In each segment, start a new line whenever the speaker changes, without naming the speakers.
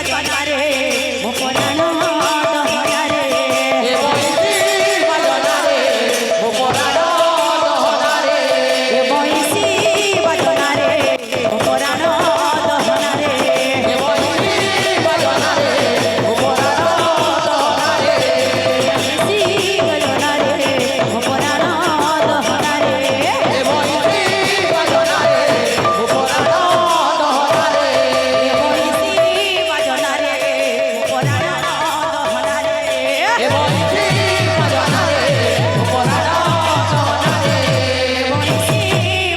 বাজনা রে মো পরাণ দহনা রে
এ বংশী বাজনা রে মো পরাণ দহনা রে
এ বংশী বাজনা রে মো পরাণ দহনা রে
এ বংশী বাজনা রে মো পরাণ দহনা রে
বংশী বাজনা রে মো পরাণ দহনা রে
এ বংশী বাজনা রে মো পরাণ দহনা রে
বংশী বাজনা রে মো পরাণ দহনা রে
এ বংশী বাজনা রে মো পরাণ দহনা রে
বংশী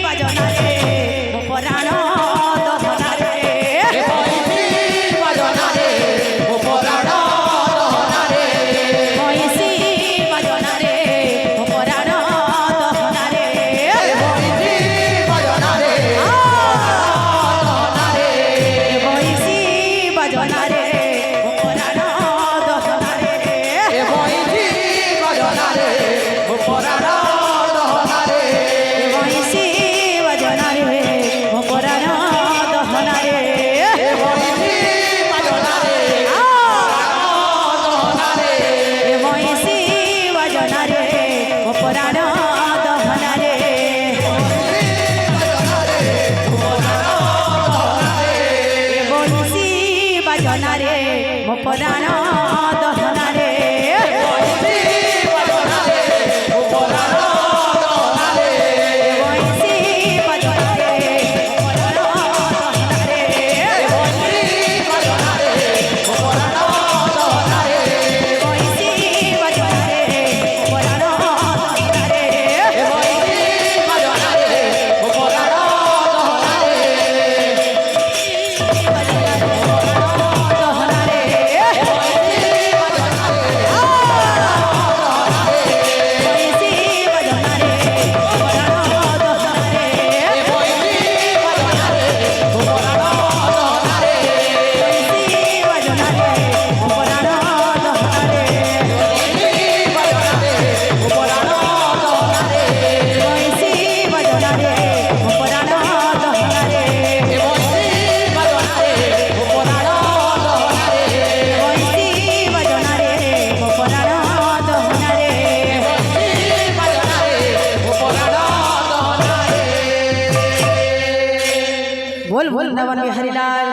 বাজনা রে মো পরাণ দহনা রে
এ বংশী বাজনা রে মো পরাণ দহনা রে
বংশী বাজনা রে মো পরাণ দহনা রে
এ বংশী বাজনা রে দহনা রে
বংশী বাজনা রে মো পরাণ দহনা রে
এ বংশী বাজনা রে মো পরাণ দহনা রে
বংশী বাজনা রে মো পরাণ দহনা রে
এ বংশী বাজনা রে দহনা রে
বংশী বাজনা রে মো পরাণ দহনা রে বংশী বাজনা রে মো পরাণ দহনা রে
বংশী বাজনা রে মো পরাণ দহনা রে
বংশী বাজনা রে মো পরাণ দহনা রে
বংশী বাজনা রে মো পরাণ দহনা রে
বংশী বাজনা রে মো পরাণ দহনা রে
এ বংশী বাজনা রে মো পরাণ দহনা রে
দহনা রে বংশী বাজনা রে মো পরাণ দহনা রে
এ বংশী বাজনা রে মো পরাণ দহনা রে
বংশী বাজনা রে মো পরাণ দহনা রে
বংশী বাজনা রে মো পরাণ দহনা রে
বংশী বাজনা রে মো পরাণ দহনা রে
এ বংশী বাজনা রে মো পরাণ দহনা রে
বংশী বাজনা রে মো পরাণ দহনা রে
বংশী বাজনা রে মো পরাণ দহনা রে
बोल बोल नवन बिहारी लाल